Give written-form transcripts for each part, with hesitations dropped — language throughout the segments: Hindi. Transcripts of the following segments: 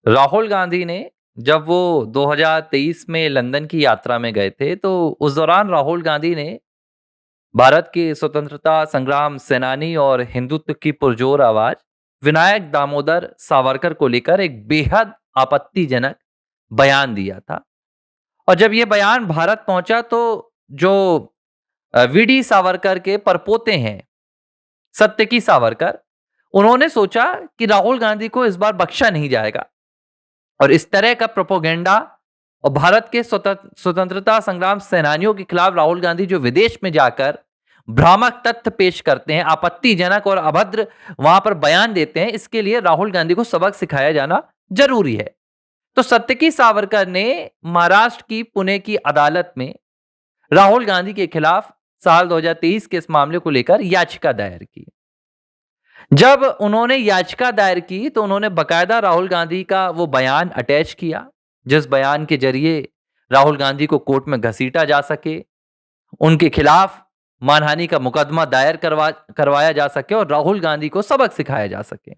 राहुल गांधी ने जब वो 2023 में लंदन की यात्रा में गए थे, तो उस दौरान राहुल गांधी ने भारत के स्वतंत्रता संग्राम सेनानी और हिंदुत्व की पुरजोर आवाज विनायक दामोदर सावरकर को लेकर एक बेहद आपत्तिजनक बयान दिया था। और जब ये बयान भारत पहुंचा, तो जो वीडी सावरकर के परपोते हैं, सत्यकी सावरकर, उन्होंने सोचा कि राहुल गांधी को इस बार बख्शा नहीं जाएगा और इस तरह का प्रोपोगेंडा और भारत के स्वतंत्रता संग्राम सेनानियों के खिलाफ राहुल गांधी जो विदेश में जाकर भ्रामक तथ्य पेश करते हैं, आपत्तिजनक और अभद्र वहां पर बयान देते हैं, इसके लिए राहुल गांधी को सबक सिखाया जाना जरूरी है। तो सत्यकी सावरकर ने महाराष्ट्र की पुणे की अदालत में राहुल गांधी के खिलाफ साल 2023 के इस मामले को लेकर याचिका दायर की। जब उन्होंने याचिका दायर की, तो उन्होंने बकायदा राहुल गांधी का वो बयान अटैच किया, जिस बयान के जरिए राहुल गांधी को कोर्ट में घसीटा जा सके, उनके खिलाफ मानहानि का मुकदमा दायर करवाया जा सके और राहुल गांधी को सबक सिखाया जा सके।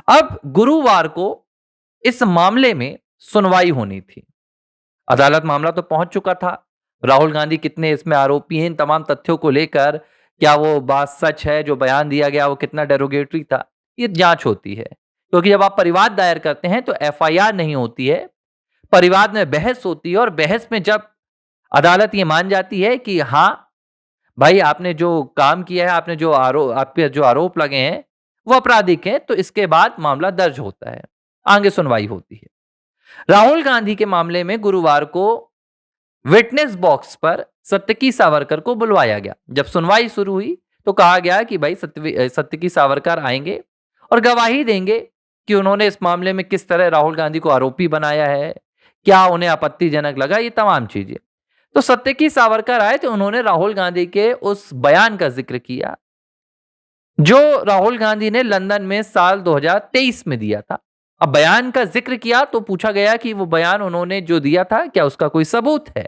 अब गुरुवार को इस मामले में सुनवाई होनी थी। अदालत मामला तो पहुंच चुका था। राहुल गांधी कितने इसमें आरोपी हैं, इन तमाम तथ्यों को लेकर क्या वो बात सच है, जो बयान दिया गया वो कितना डेरोगेटरी था, ये जांच होती है। क्योंकि जब आप परिवाद दायर करते हैं तो एफआईआर नहीं होती है, परिवाद में बहस होती है। और बहस में जब अदालत ये मान जाती है कि हाँ भाई, आपने जो काम किया है, आपने जो आप पे जो आरोप लगे हैं वो आपराधिक हैं, तो इसके बाद मामला दर्ज होता है, आगे सुनवाई होती है। राहुल गांधी के मामले में गुरुवार को विटनेस बॉक्स पर सत्यकी सावरकर को बुलवाया गया। जब सुनवाई शुरू हुई तो कहा गया कि भाई सत्यकी सावरकर आएंगे और गवाही देंगे कि उन्होंने इस मामले में किस तरह राहुल गांधी को आरोपी बनाया है, क्या उन्हें आपत्तिजनक लगा, ये तमाम चीजें। तो सत्यकी सावरकर आए तो उन्होंने राहुल गांधी के उस बयान का जिक्र किया जो राहुल गांधी ने लंदन में साल 2023 में दिया था। अब बयान का जिक्र किया तो पूछा गया कि वो बयान उन्होंने जो दिया था, क्या उसका कोई सबूत है।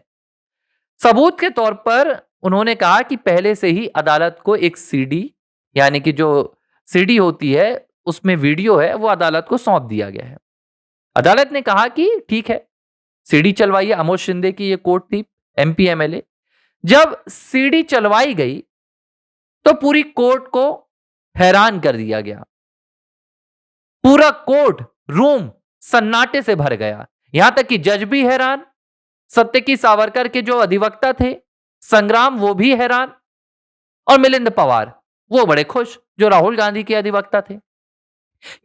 सबूत के तौर पर उन्होंने कहा कि पहले से ही अदालत को एक सीडी, यानी कि जो सीडी होती है उसमें वीडियो है, वो अदालत को सौंप दिया गया है। अदालत ने कहा कि ठीक है, सीडी चलवाइए। अमोद शिंदे की ये कोर्ट थी, एमपी एमएलए। जब सीडी चलवाई गई तो पूरी कोर्ट को हैरान कर दिया गया। पूरा कोर्ट रूम सन्नाटे से भर गया, यहां तक कि जज भी हैरान, सत्यकी सावरकर के जो अधिवक्ता थे संग्राम, वो भी हैरान, और मिलिंद पवार वो बड़े खुश, जो राहुल गांधी के अधिवक्ता थे।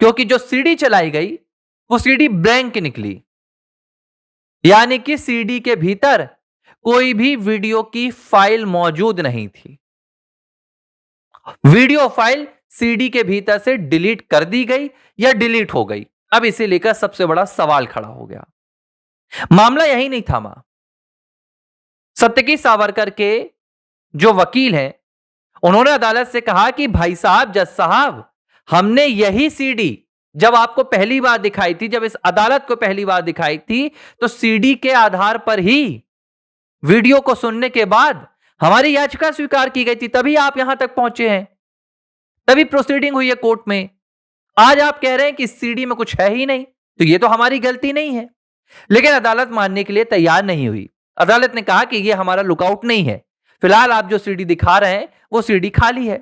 क्योंकि जो सीडी चलाई गई वो सीडी ब्लैंक निकली, यानी कि सीडी के भीतर कोई भी वीडियो की फाइल मौजूद नहीं थी। वीडियो फाइल सीडी के भीतर से डिलीट कर दी गई या डिलीट हो गई। अब इसे लेकर सबसे बड़ा सवाल खड़ा हो गया। मामला यही नहीं थमा। सत्यकी सावरकर के जो वकील हैं, उन्होंने अदालत से कहा कि भाई साहब, जज साहब, हमने यही सीडी जब आपको पहली बार दिखाई थी, जब इस अदालत को पहली बार दिखाई थी, तो सीडी के आधार पर ही वीडियो को सुनने के बाद हमारी याचिका स्वीकार की गई थी, तभी आप यहां तक पहुंचे हैं, तभी प्रोसीडिंग हुई है कोर्ट में। आज आप कह रहे हैं कि सीडी में कुछ है ही नहीं, तो ये तो हमारी गलती नहीं है। लेकिन अदालत मानने के लिए तैयार नहीं हुई। अदालत ने कहा कि ये हमारा लुकआउट नहीं है, फिलहाल आप जो सीडी दिखा रहे हैं वो सीडी खाली है।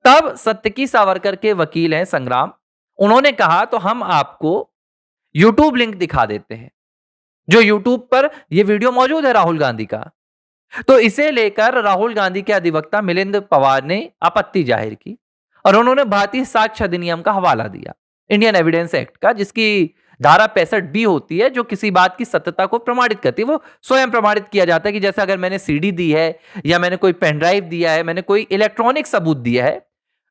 तब सत्यकी सावरकर के वकील हैं संग्राम, उन्होंने कहा तो हम आपको यूट्यूब लिंक दिखा देते हैं, जो यूट्यूब पर ये वीडियो मौजूद है राहुल गांधी का। तो इसे लेकर राहुल गांधी के अधिवक्ता मिलिंद पवार ने आपत्ति जाहिर की और उन्होंने भारतीय साक्ष्य अधिनियम का हवाला दिया, इंडियन एविडेंस एक्ट का, जिसकी धारा 65 बी होती है, जो किसी बात की सत्यता को प्रमाणित करती है। वो स्वयं प्रमाणित किया जाता है कि जैसे अगर मैंने सीडी दी है या मैंने कोई पेन ड्राइव दिया है, मैंने कोई इलेक्ट्रॉनिक सबूत दिया है,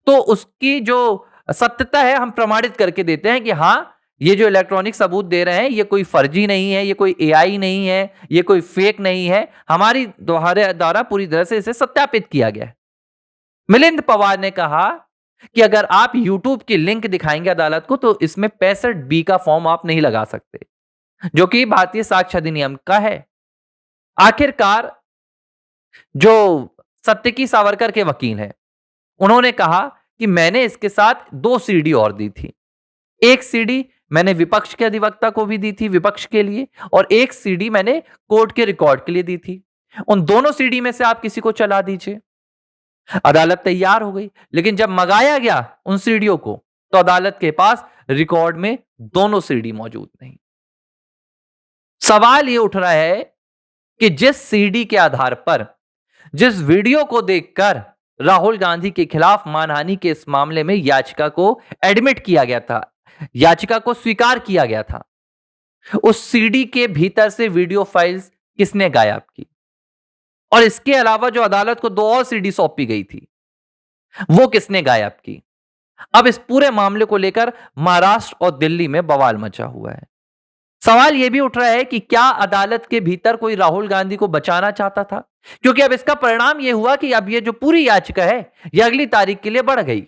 तो उसकी जो सत्यता है हम प्रमाणित करके देते हैं कि हाँ, ये जो इलेक्ट्रॉनिक सबूत दे रहे हैं ये कोई फर्जी नहीं है, ये कोई एआई नहीं है, ये कोई फेक नहीं है, हमारी द्वारा पूरी तरह से इसे सत्यापित किया गया है। मिलिंद पवार ने कहा कि अगर आप YouTube की लिंक दिखाएंगे अदालत को, तो इसमें 65 बी का फॉर्म आप नहीं लगा सकते, जो कि भारतीय साक्ष्य अधिनियम का है। आखिरकार जो सत्यकी सावरकर के वकील हैं, उन्होंने कहा कि मैंने इसके साथ 2 सीडी और दी थी। एक सीडी मैंने विपक्ष के अधिवक्ता को भी दी थी विपक्ष के लिए, और एक सीडी मैंने कोर्ट के रिकॉर्ड के लिए दी थी। उन दोनों सीडी में से आप किसी को चला दीजिए। अदालत तैयार हो गई, लेकिन जब मंगाया गया उन सीडियों को, तो अदालत के पास रिकॉर्ड में दोनों सीडी मौजूद नहीं। सवाल यह उठ रहा है कि जिस सीडी के आधार पर, जिस वीडियो को देखकर राहुल गांधी के खिलाफ मानहानि के इस मामले में याचिका को एडमिट किया गया था, याचिका को स्वीकार किया गया था, उस सीडी के भीतर से वीडियो फाइल्स किसने गायब की? और इसके अलावा जो अदालत को 2 और सीडी सौंपी गई थी, वो किसने गायब की? अब इस पूरे मामले को लेकर महाराष्ट्र और दिल्ली में बवाल मचा हुआ है। सवाल यह भी उठ रहा है कि क्या अदालत के भीतर कोई राहुल गांधी को बचाना चाहता था? क्योंकि अब इसका परिणाम यह हुआ कि अब यह जो पूरी याचिका है, यह अगली तारीख के लिए बढ़ गई।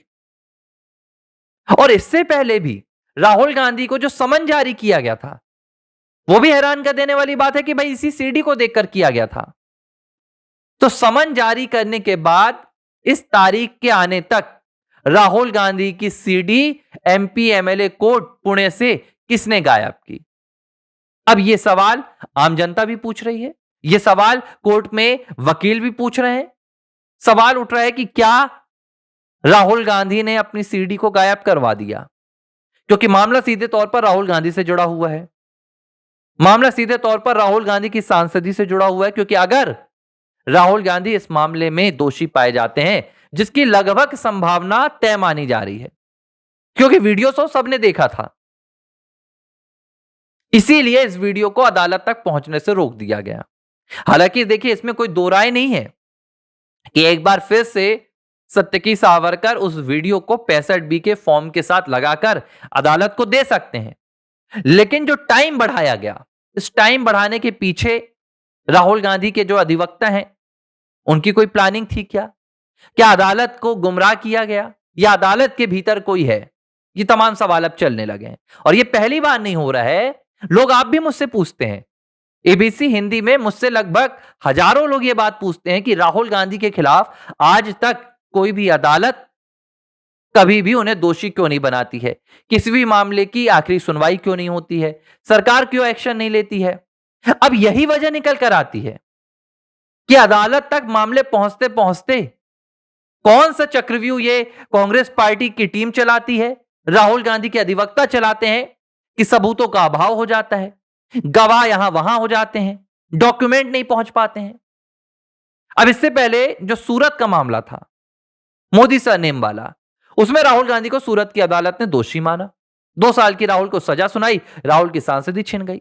और इससे पहले भी राहुल गांधी को जो समन जारी किया गया था, वो भी हैरान कर देने वाली बात है कि भाई इसी सीडी को देखकर किया गया था। तो समन जारी करने के बाद इस तारीख के आने तक राहुल गांधी की CD MP MLA court Pune से किसने गायब की? अब यह सवाल आम जनता भी पूछ रही है, यह सवाल कोर्ट में वकील भी पूछ रहे हैं। सवाल उठ रहा है कि क्या राहुल गांधी ने अपनी सीडी को गायब करवा दिया? क्योंकि मामला सीधे तौर पर राहुल गांधी से जुड़ा हुआ है, मामला सीधे तौर पर राहुल गांधी की सांसदी से जुड़ा हुआ है। क्योंकि अगर राहुल गांधी इस मामले में दोषी पाए जाते हैं, जिसकी लगभग संभावना तय मानी जा रही है, क्योंकि वीडियो तो सबने देखा था, इसीलिए इस वीडियो को अदालत तक पहुंचने से रोक दिया गया। हालांकि देखिए, इसमें कोई दो राय नहीं है कि एक बार फिर से सत्यकी सावरकर उस वीडियो को 65B के फॉर्म के साथ लगाकर अदालत को दे सकते हैं, लेकिन जो टाइम बढ़ाया गया, इस टाइम बढ़ाने के पीछे राहुल गांधी के जो अधिवक्ता हैं, उनकी कोई प्लानिंग थी क्या? क्या अदालत को गुमराह किया गया, या अदालत के भीतर कोई है? ये तमाम सवाल अब चलने लगे हैं, और ये पहली बार नहीं हो रहा है। लोग आप भी मुझसे पूछते हैं, एबीसी हिंदी में मुझसे लगभग हजारों लोग ये बात पूछते हैं कि राहुल गांधी के खिलाफ आज तक कोई भी अदालत कभी भी उन्हें दोषी क्यों नहीं बनाती है? किसी भी मामले की आखिरी सुनवाई क्यों नहीं होती है? सरकार क्यों एक्शन नहीं लेती है? अब यही वजह निकल कर आती है कि अदालत तक मामले पहुंचते पहुंचते कौन सा चक्रव्यूह ये कांग्रेस पार्टी की टीम चलाती है, राहुल गांधी के अधिवक्ता चलाते हैं कि सबूतों का अभाव हो जाता है, गवाह यहां वहां हो जाते हैं, डॉक्यूमेंट नहीं पहुंच पाते हैं। अब इससे पहले जो सूरत का मामला था, मोदी सरनेम वाला, उसमें राहुल गांधी को सूरत की अदालत ने दोषी माना, 2 साल की राहुल को सजा सुनाई, राहुल की सांसदी छिन गई।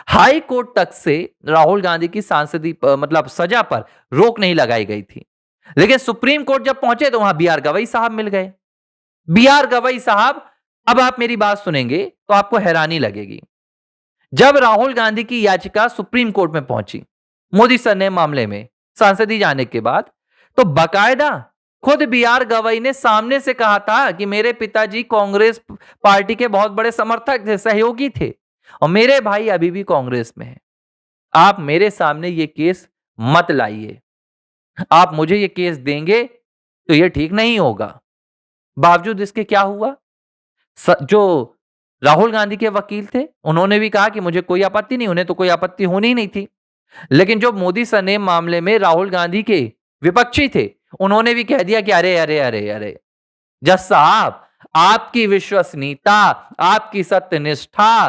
हाई कोर्ट तक से राहुल गांधी की सांसदी मतलब सजा पर रोक नहीं लगाई गई थी, लेकिन सुप्रीम कोर्ट जब पहुंचे तो वहां बीआर गवई साहब मिल गए। बीआर गवई साहब, अब आप मेरी बात सुनेंगे तो आपको हैरानी लगेगी। जब राहुल गांधी की याचिका सुप्रीम कोर्ट में पहुंची मोदी सरनेम मामले में सांसदी जाने के बाद, तो बाकायदा खुद बीआर गवई ने सामने से कहा था कि मेरे पिताजी कांग्रेस पार्टी के बहुत बड़े समर्थक थे, सहयोगी थे, और मेरे भाई अभी भी कांग्रेस में हैं। आप मेरे सामने ये केस मत लाइए, आप मुझे ये केस देंगे तो ये ठीक नहीं होगा। बावजूद इसके क्या हुआ? जो राहुल गांधी के वकील थे, उन्होंने भी कहा कि मुझे कोई आपत्ति नहीं, उन्हें तो कोई आपत्ति होनी ही नहीं थी। लेकिन जो मोदी सरनेम मामले में राहुल गांधी के विपक्षी थे, उन्होंने भी कह दिया कि अरे अरे अरे अरे जज साहब, आपकी विश्वसनीयता, आपकी सत्यनिष्ठा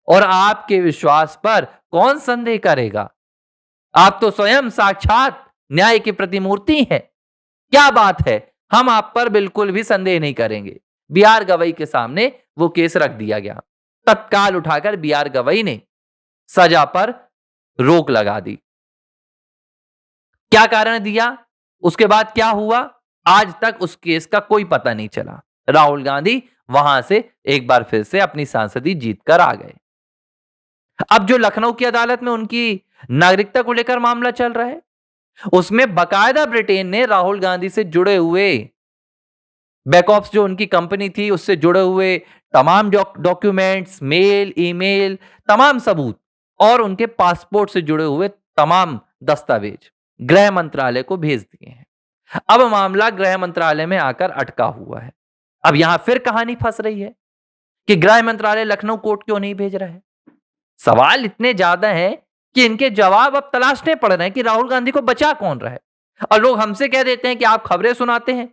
और आपके विश्वास पर कौन संदेह करेगा? आप तो स्वयं साक्षात न्याय की प्रतिमूर्ति हैं। क्या बात है, हम आप पर बिल्कुल भी संदेह नहीं करेंगे। बीआर गवई के सामने वो केस रख दिया गया। तत्काल उठाकर बीआर गवई ने सजा पर रोक लगा दी। क्या कारण दिया, उसके बाद क्या हुआ, आज तक उस केस का कोई पता नहीं चला। राहुल गांधी वहां से एक बार फिर से अपनी सांसदी जीतकर आ गए। अब जो लखनऊ की अदालत में उनकी नागरिकता को लेकर मामला चल रहा है, उसमें बकायदा ब्रिटेन ने राहुल गांधी से जुड़े हुए बैकऑप्स, जो उनकी कंपनी थी उससे जुड़े हुए तमाम डॉक्यूमेंट्स, मेल, ईमेल, तमाम सबूत और उनके पासपोर्ट से जुड़े हुए तमाम दस्तावेज गृह मंत्रालय को भेज दिए हैं। अब मामला गृह मंत्रालय में आकर अटका हुआ है। अब यहां फिर कहानी फंस रही है कि गृह मंत्रालय लखनऊ कोर्ट क्यों नहीं भेज रहा है? सवाल इतने ज्यादा हैं कि इनके जवाब अब तलाशने पड़ रहे हैं कि राहुल गांधी को बचा कौन रहा है। और लोग हमसे कह देते हैं कि आप खबरें सुनाते हैं,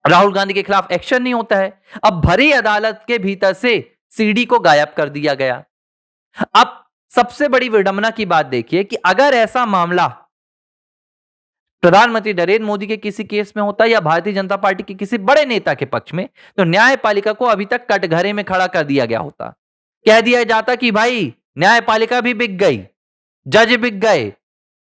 राहुल गांधी के खिलाफ एक्शन नहीं होता है। अब भरी अदालत के भीतर से सीडी को गायब कर दिया गया। अब सबसे बड़ी विडंबना की बात देखिए कि अगर ऐसा मामला प्रधानमंत्री नरेंद्र मोदी के किसी केस में होता या भारतीय जनता पार्टी के किसी बड़े नेता के पक्ष में, तो न्यायपालिका को अभी तक कटघरे में खड़ा कर दिया गया होता। कह दिया जाता कि भाई न्यायपालिका भी बिक गई, जज बिक गए,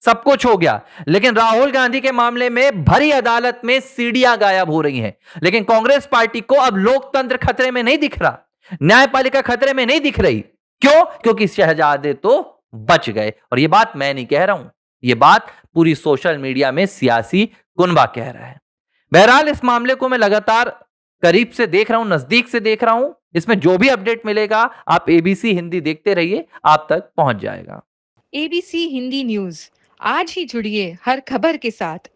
सब कुछ हो गया। लेकिन राहुल गांधी के मामले में भरी अदालत में सीढ़ियां गायब हो रही हैं। लेकिन कांग्रेस पार्टी को अब लोकतंत्र खतरे में नहीं दिख रहा, न्यायपालिका खतरे में नहीं दिख रही। क्यों? क्योंकि शहजादे तो बच गए। और यह बात मैं नहीं कह रहा हूं, यह बात पूरी सोशल मीडिया में सियासी कुनबा कह रहा है। बहरहाल इस मामले को मैं लगातार करीब से देख रहा हूं, नजदीक से देख रहा हूं। इसमें जो भी अपडेट मिलेगा आप एबीसी हिंदी देखते रहिए, आप तक पहुंच जाएगा। एबीसी हिंदी न्यूज, आज ही जुड़िए हर खबर के साथ।